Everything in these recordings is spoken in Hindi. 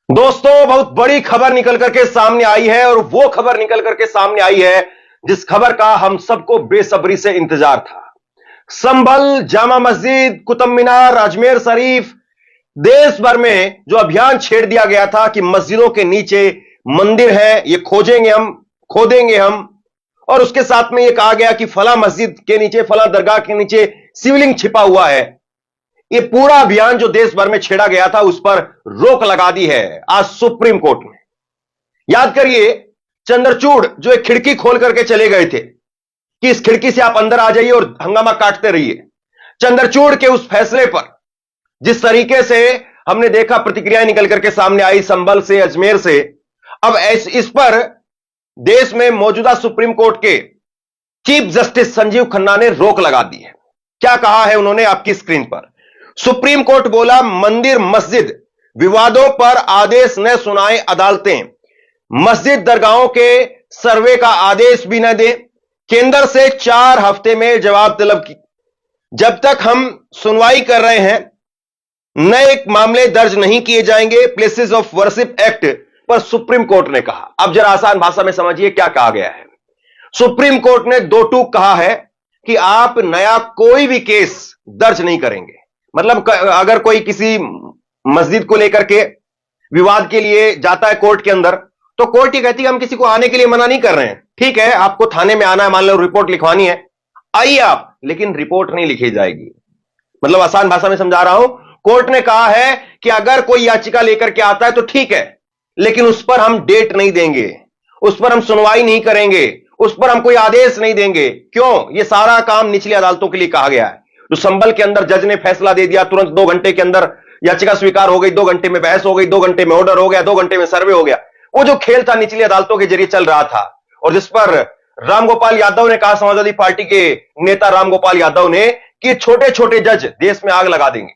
दोस्तों, बहुत बड़ी खबर निकल करके सामने आई है और वो खबर निकल करके सामने आई है जिस खबर का हम सबको बेसब्री से इंतजार था। संभल, जामा मस्जिद, कुतुब मीनार, अजमेर शरीफ, देश भर में जो अभियान छेड़ दिया गया था कि मस्जिदों के नीचे मंदिर है, ये खोजेंगे हम, खोदेंगे हम। और उसके साथ में ये कहा गया कि फला मस्जिद के नीचे, फला दरगाह के नीचे शिवलिंग छिपा हुआ है। ये पूरा अभियान जो देश भर में छेड़ा गया था उस पर रोक लगा दी है आज सुप्रीम कोर्ट ने। याद करिए, चंद्रचूड़ जो एक खिड़की खोल करके चले गए थे कि इस खिड़की से आप अंदर आ जाइए और हंगामा काटते रहिए। चंद्रचूड़ के उस फैसले पर जिस तरीके से हमने देखा, प्रतिक्रियाएं निकल करके सामने आई संभल से, अजमेर से। अब इस पर देश में मौजूदा सुप्रीम कोर्ट के चीफ जस्टिस संजीव खन्ना ने रोक लगा दी है। क्या कहा है उन्होंने आपकी स्क्रीन पर। सुप्रीम कोर्ट बोला, मंदिर मस्जिद विवादों पर आदेश न सुनाए अदालतें, मस्जिद दरगाहों के सर्वे का आदेश भी न दे, केंद्र से 4 हफ्ते में जवाब तलब की। जब तक हम सुनवाई कर रहे हैं नए मामले दर्ज नहीं किए जाएंगे, प्लेसेस ऑफ वर्शिप एक्ट पर सुप्रीम कोर्ट ने कहा। अब जरा आसान भाषा में समझिए क्या कहा गया है। सुप्रीम कोर्ट ने 2 टूक कहा है कि आप नया कोई भी केस दर्ज नहीं करेंगे। मतलब अगर कोई किसी मस्जिद को लेकर के विवाद के लिए जाता है कोर्ट के अंदर, तो कोर्ट ये कहती है हम किसी को आने के लिए मना नहीं कर रहे हैं। ठीक है, आपको थाने में आना है, मान लो रिपोर्ट लिखवानी है, आइए आप, लेकिन रिपोर्ट नहीं लिखी जाएगी। मतलब आसान भाषा में समझा रहा हूं। कोर्ट ने कहा है कि अगर कोई याचिका लेकर के आता है तो ठीक है, लेकिन उस पर हम डेट नहीं देंगे, उस पर हम सुनवाई नहीं करेंगे, उस पर हम कोई आदेश नहीं देंगे। क्यों? यह सारा काम निचली अदालतों के लिए कहा गया है। जो संभल के अंदर जज ने फैसला दे दिया, तुरंत 2 घंटे के अंदर याचिका स्वीकार हो गई, 2 घंटे में बहस हो गई, 2 घंटे में ऑर्डर हो गया, 2 घंटे में सर्वे हो गया। वो जो खेल था निचली अदालतों के जरिए चल रहा था, और जिस पर रामगोपाल यादव ने कहा, समाजवादी पार्टी के नेता रामगोपाल यादव ने, कि छोटे छोटे जज देश में आग लगा देंगे।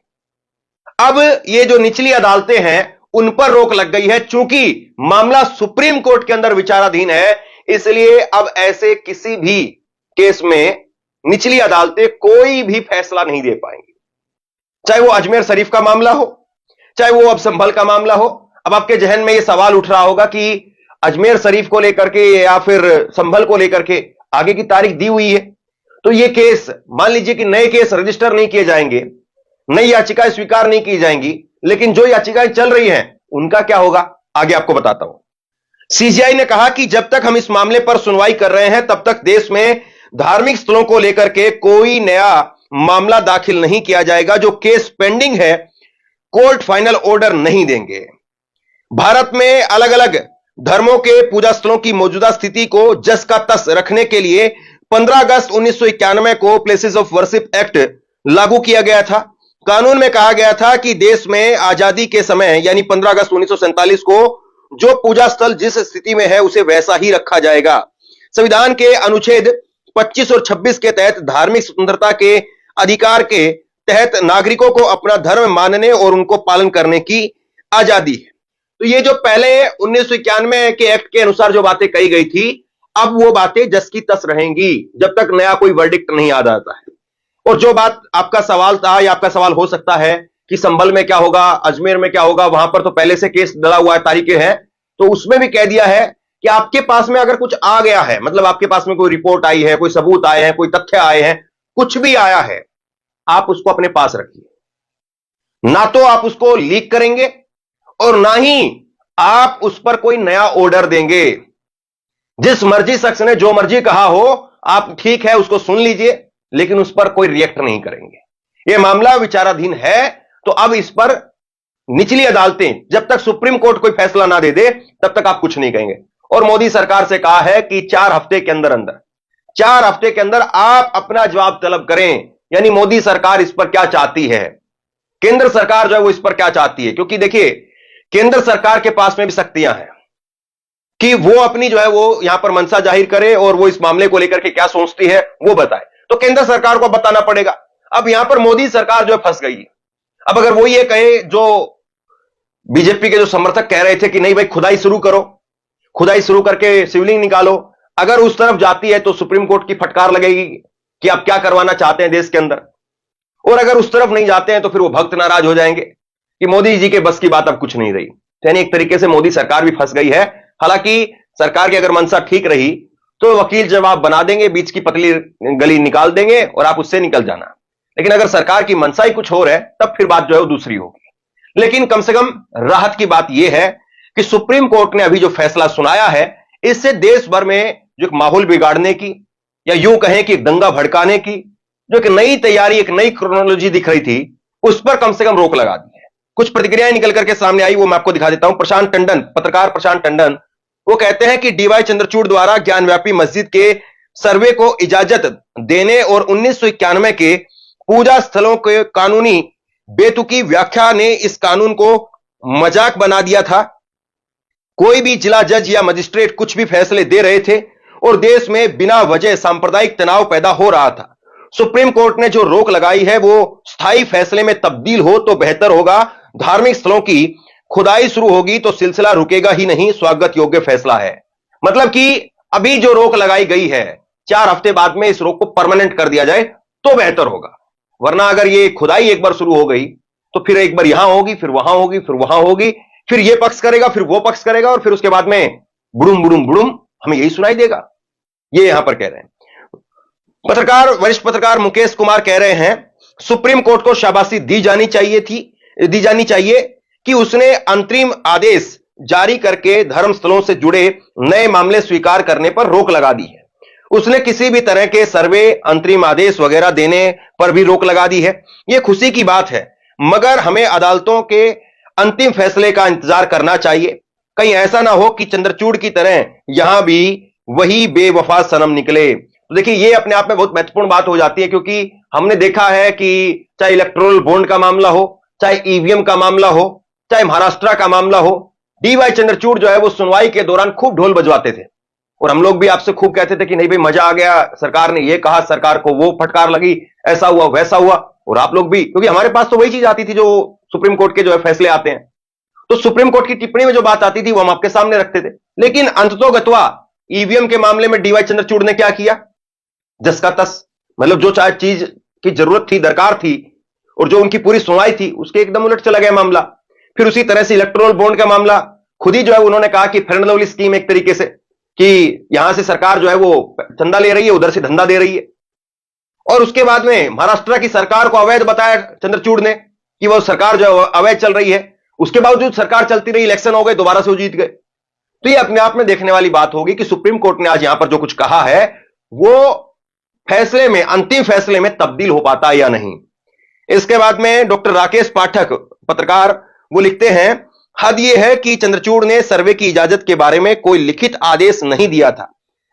अब ये जो निचली अदालतें हैं उन पर रोक लग गई है। चूंकि मामला सुप्रीम कोर्ट के अंदर विचाराधीन है, इसलिए अब ऐसे किसी भी केस में निचली अदालतें कोई भी फैसला नहीं दे पाएंगी। चाहे वो अजमेर शरीफ का मामला हो, चाहे वो अब संभल का मामला हो। अब आपके जहन में यह सवाल उठ रहा होगा कि अजमेर शरीफ को लेकर के या फिर संभल को लेकर के आगे की तारीख दी हुई है, तो ये केस, मान लीजिए कि नए केस रजिस्टर नहीं किए जाएंगे, नई याचिकाएं स्वीकार नहीं की जाएंगी, लेकिन जो याचिकाएं चल रही हैं उनका क्या होगा, आगे आपको बताता हूं। सीजीआई ने कहा कि जब तक हम इस मामले पर सुनवाई कर रहे हैं तब तक देश में धार्मिक स्थलों को लेकर के कोई नया मामला दाखिल नहीं किया जाएगा। जो केस पेंडिंग है, कोर्ट फाइनल ऑर्डर नहीं देंगे। भारत में अलग अलग धर्मों के पूजा स्थलों की मौजूदा स्थिति को जस का तस रखने के लिए 15 अगस्त 1991 को प्लेसेस ऑफ वर्शिप एक्ट लागू किया गया था। कानून में कहा गया था कि देश में आजादी के समय यानी 15 अगस्त 1947 को जो पूजा स्थल जिस स्थिति में है उसे वैसा ही रखा जाएगा। संविधान के अनुच्छेद 25 और 26 के तहत धार्मिक स्वतंत्रता के अधिकार के तहत नागरिकों को अपना धर्म मानने और उनको पालन करने की आजादी है। तो ये जो पहले 1991 के एक्ट के अनुसार जो बातें कही गई थी, अब वो बातें जस की तस रहेंगी जब तक नया कोई वर्डिक्ट नहीं आ जाता है। और जो बात आपका सवाल था या आपका सवाल हो सकता है कि संभल में क्या होगा, अजमेर में क्या होगा, वहां पर तो पहले से केस डला हुआ है, तारीखें हैं, तो उसमें भी कह दिया है कि आपके पास में अगर कुछ आ गया है, मतलब आपके पास में कोई रिपोर्ट आई है, कोई सबूत आए हैं, कोई तथ्य आए हैं, कुछ भी आया है, आप उसको अपने पास रखिए। ना तो आप उसको लीक करेंगे और ना ही आप उस पर कोई नया ऑर्डर देंगे। जिस मर्जी शख्स ने जो मर्जी कहा हो, आप ठीक है उसको सुन लीजिए, लेकिन उस पर कोई रिएक्ट नहीं करेंगे। यह मामला विचाराधीन है, तो अब इस पर निचली अदालतें जब तक सुप्रीम कोर्ट कोई फैसला ना दे दे तब तक आप कुछ नहीं कहेंगे। और मोदी सरकार से कहा है कि 4 हफ्ते के अंदर 4 हफ्ते के अंदर आप अपना जवाब तलब करें। यानी मोदी सरकार इस पर क्या चाहती है, केंद्र सरकार जो है वो इस पर क्या चाहती है। क्योंकि देखिए, केंद्र सरकार के पास में भी शक्तियां हैं कि वो अपनी जो है वो यहां पर मंशा जाहिर करे और वो इस मामले को लेकर के क्या सोचती है वो बताए। तो केंद्र सरकार को बताना पड़ेगा। अब यहां पर मोदी सरकार जो है फंस गई है। अब अगर वो ये कहे, जो बीजेपी के जो समर्थक कह रहे थे कि नहीं भाई खुदाई शुरू करो, खुदाई शुरू करके शिवलिंग निकालो, अगर उस तरफ जाती है तो सुप्रीम कोर्ट की फटकार लगेगी कि आप क्या करवाना चाहते हैं देश के अंदर। और अगर उस तरफ नहीं जाते हैं तो फिर वो भक्त नाराज हो जाएंगे कि मोदी जी के बस की बात अब कुछ नहीं रही। यानी एक तरीके से मोदी सरकार भी फंस गई है। हालांकि सरकार की अगर मंशा ठीक रही तो वकील जवाब बना देंगे, बीच की पतली गली निकाल देंगे और आप उससे निकल जाना। लेकिन अगर सरकार की मंशा ही कुछ और है तब फिर बात जो है वो दूसरी होगी। लेकिन कम से कम राहत की बात यह है कि सुप्रीम कोर्ट ने अभी जो फैसला सुनाया है, इससे देश भर में जो एक माहौल बिगाड़ने की या यूं कहें कि दंगा भड़काने की जो एक नई तैयारी, एक नई क्रोनोलॉजी दिख रही थी, उस पर कम से कम रोक लगा दी है। कुछ प्रतिक्रियाएं निकल करके सामने आई, वो मैं आपको दिखा देता हूं। प्रशांत टंडन, पत्रकार प्रशांत टंडन, वो कहते हैं कि डीवाई चंद्रचूड़ द्वारा ज्ञानव्यापी मस्जिद के सर्वे को इजाजत देने और 1991 के पूजा स्थलों के कानूनी बेतुकी व्याख्या ने इस कानून को मजाक बना दिया था। कोई भी जिला जज या मजिस्ट्रेट कुछ भी फैसले दे रहे थे और देश में बिना वजह सांप्रदायिक तनाव पैदा हो रहा था। सुप्रीम कोर्ट ने जो रोक लगाई है वो स्थायी फैसले में तब्दील हो तो बेहतर होगा। धार्मिक स्थलों की खुदाई शुरू होगी तो सिलसिला रुकेगा ही नहीं, स्वागत योग्य फैसला है। मतलब कि अभी जो रोक लगाई गई है, 4 हफ्ते बाद में इस रोक को परमानेंट कर दिया जाए तो बेहतर होगा। वरना अगर ये खुदाई एक बार शुरू हो गई तो फिर एक बार यहां होगी, फिर वहां होगी, फिर वहां होगी, फिर ये पक्ष करेगा, फिर वो पक्ष करेगा और फिर उसके बाद में बुड़ुम बुड़ुम बुड़ुम हमें यही सुनाई देगा। ये यहां पर कह रहे हैं वरिष्ठ पत्रकार मुकेश कुमार कह रहे हैं, सुप्रीम कोर्ट को शाबाशी दी जानी चाहिए कि उसने अंतरिम आदेश जारी करके धर्मस्थलों से जुड़े नए मामले स्वीकार करने पर रोक लगा दी है। उसने किसी भी तरह के सर्वे, अंतरिम आदेश वगैरह देने पर भी रोक लगा दी है। यह खुशी की बात है, मगर हमें अदालतों के अंतिम फैसले का इंतजार करना चाहिए। कहीं ऐसा ना हो कि चंद्रचूड़ की तरह यहां भी वही बेवफा सनम निकले। तो देखिए, ये अपने आप में बहुत महत्वपूर्ण बात हो जाती है, क्योंकि हमने देखा है कि चाहे इलेक्टोरल बॉन्ड का मामला हो, चाहे ईवीएम का मामला हो, चाहे महाराष्ट्र का मामला हो, डीवाई चंद्रचूड़ जो है वो सुनवाई के दौरान खूब ढोल बजवाते थे और हम लोग भी आपसे खूब कहते थे कि नहीं भाई मजा आ गया, सरकार ने ये कहा, सरकार को वो फटकार लगी, ऐसा हुआ वैसा हुआ। और आप लोग भी, क्योंकि हमारे पास तो वही चीज आती थी जो सुप्रीम कोर्ट के जो है फैसले आते हैं, तो सुप्रीम कोर्ट की टिप्पणी में जो बात आती थी वो हम आपके सामने रखते थे। लेकिन अंततोगत्वा ईवीएम के मामले में डीवाई चंद्रचूड़ ने क्या किया, जस का तस, मतलब जो चाहे चीज की जरूरत थी, दरकार थी और जो उनकी पूरी सुनवाई थी, उसके एकदम उलट चला गया मामला। फिर उसी तरह से इलेक्टोरल बॉन्ड का मामला, खुद ही जो है उन्होंने कहा कि फेयर एंड लवली स्कीम एक तरीके से, कि यहां से सरकार जो है वो चंदा ले रही है, उधर से धंधा दे रही है। और उसके बाद में महाराष्ट्र की सरकार को अवैध बताया चंद्रचूड़ ने कि वो सरकार जो है अवैध चल रही है। उसके बावजूद सरकार चलती रही, इलेक्शन हो गए, दोबारा से वो जीत गए। तो ये अपने आप में देखने वाली बात होगी कि सुप्रीम कोर्ट ने आज यहां पर जो कुछ कहा है वो फैसले में, अंतिम फैसले में तब्दील हो पाता है या नहीं। इसके बाद में डॉक्टर राकेश पाठक, पत्रकार, वो लिखते हैं, हद यह है कि चंद्रचूड़ ने सर्वे की इजाजत के बारे में कोई लिखित आदेश नहीं दिया था।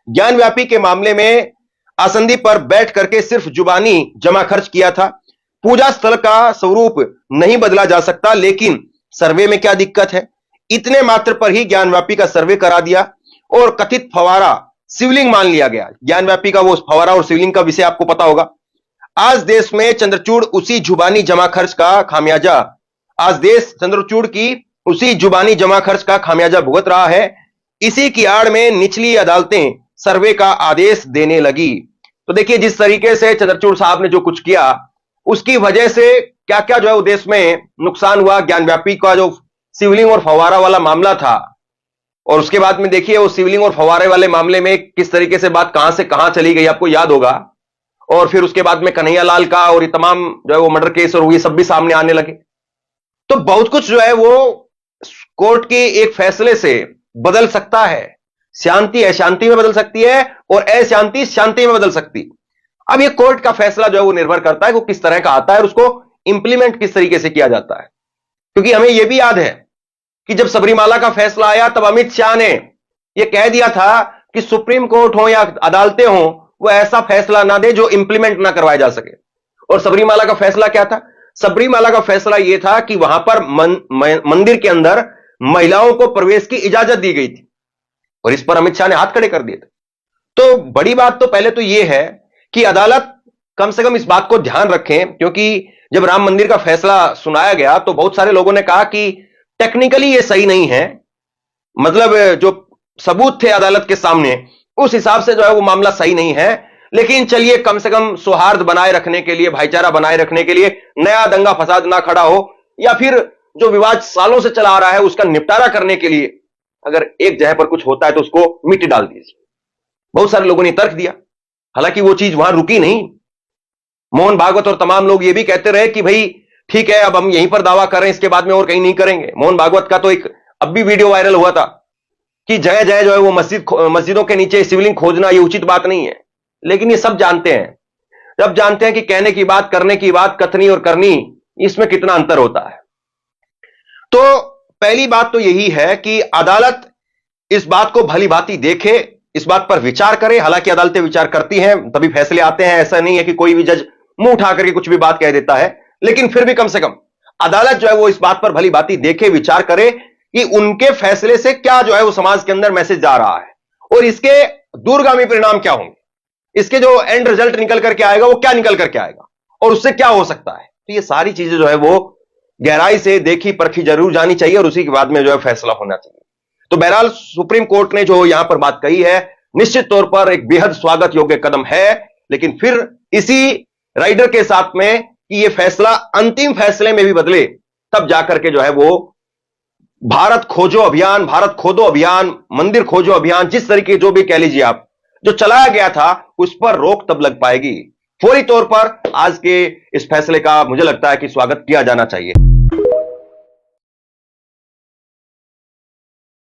ज्ञानव्यापी के मामले में आसंदी पर बैठ करके सिर्फ जुबानी जमा खर्च किया था। पूजा स्थल का स्वरूप नहीं बदला जा सकता, लेकिन सर्वे में क्या दिक्कत है। इतने मात्र पर ही ज्ञानव्यापी का सर्वे करा दिया और कथित फवारा शिवलिंग मान लिया गया। ज्ञानव्यापी का वो फवारा और शिवलिंग का विषय आपको पता होगा। आज देश में चंद्रचूड़ उसी जुबानी जमा खर्च का खामियाजा, आज देश चंद्रचूड़ की उसी जुबानी जमा खर्च का खामियाजा भुगत रहा है। इसी की आड़ में निचली अदालतें सर्वे का आदेश देने लगी। तो देखिए, जिस तरीके से चंद्रचूड़ साहब ने जो कुछ किया, उसकी वजह से क्या क्या जो है वो देश में नुकसान हुआ। ज्ञानव्यापी का जो शिवलिंग और फवारा वाला मामला था, और उसके बाद में देखिए वो शिवलिंग और फवारे वाले मामले में किस तरीके से बात कहां से कहां चली गई, आपको याद होगा। और फिर उसके बाद में कन्हैया लाल का और ये तमाम जो है वो मर्डर केस और ये सब भी सामने आने लगे। तो बहुत कुछ जो है वो कोर्ट के एक फैसले से बदल सकता है। शांति अशांति में बदल सकती है और अशांति शांति में बदल सकती है। अब ये कोर्ट का फैसला जो है वो निर्भर करता है वो किस तरह का आता है और उसको इंप्लीमेंट किस तरीके से किया जाता है। क्योंकि हमें यह भी याद है कि जब सबरीमाला का फैसला आया तब अमित शाह ने यह कह दिया था कि सुप्रीम कोर्ट हो या अदालतें हो, वो ऐसा फैसला ना दे जो इंप्लीमेंट ना करवाया जा सके। और सबरीमाला का फैसला क्या था? सबरीमाला का फैसला यह था कि वहां पर मंदिर के अंदर महिलाओं को प्रवेश की इजाजत दी गई थी और इस पर अमित शाह ने हाथ खड़े कर दिए थे। तो बड़ी बात तो पहले तो यह है कि अदालत कम से कम इस बात को ध्यान रखें, क्योंकि जब राम मंदिर का फैसला सुनाया गया तो बहुत सारे लोगों ने कहा कि टेक्निकली यह सही नहीं है, मतलब जो सबूत थे अदालत के सामने उस हिसाब से जो है वो मामला सही नहीं है। लेकिन चलिए, कम से कम सौहार्द बनाए रखने के लिए, भाईचारा बनाए रखने के लिए, नया दंगा फसाद ना खड़ा हो, या फिर जो विवाद सालों से चला आ रहा है उसका निपटारा करने के लिए अगर एक जगह पर कुछ होता है तो उसको मिट्टी डाल दीजिए। बहुत सारे लोगों ने तर्क दिया, हालांकि वो चीज वहां रुकी नहीं। मोहन भागवत और तमाम लोग ये भी कहते रहे कि भाई ठीक है, अब हम यहीं पर दावा कर रहे हैं, इसके बाद में और कहीं नहीं करेंगे। मोहन भागवत का तो एक अब भी वीडियो वायरल हुआ था कि जगह जगह जो है वो मस्जिदों के नीचे शिवलिंग खोजना ये उचित बात नहीं है। लेकिन ये सब जानते हैं, जब जानते हैं कि कहने की बात, करने की बात, कथनी और करनी, इसमें कितना अंतर होता है। तो पहली बात तो यही है कि अदालत इस बात को भली भांति देखे, इस बात पर विचार करे। हालांकि अदालतें विचार करती हैं तभी फैसले आते हैं, ऐसा नहीं है कि कोई भी जज मुंह उठा करके कुछ भी बात कह देता है। लेकिन फिर भी कम से कम अदालत जो है वो इस बात पर भली भांति देखे, विचार करे कि उनके फैसले से क्या जो है वो समाज के अंदर मैसेज जा रहा है और इसके दूरगामी परिणाम क्या होंगे, इसके जो एंड रिजल्ट निकल करके आएगा वो क्या निकल करके आएगा और उससे क्या हो सकता है। तो ये सारी चीजें जो है वो गहराई से देखी परखी जरूर जानी चाहिए और उसी के बाद में जो है फैसला होना चाहिए। तो बहरहाल सुप्रीम कोर्ट ने जो यहां पर बात कही है निश्चित तौर पर एक बेहद स्वागत योग्य कदम है, लेकिन फिर इसी राइडर के साथ में कि ये फैसला अंतिम फैसले में भी बदले, तब जाकर के जो है वो भारत खोजो अभियान, भारत खोदो अभियान, मंदिर खोजो अभियान, जिस तरीके जो भी कह लीजिए आप, जो चलाया गया था उस पर रोक तब लग पाएगी। फौरी तौर पर आज के इस फैसले का मुझे लगता है कि स्वागत किया जाना चाहिए।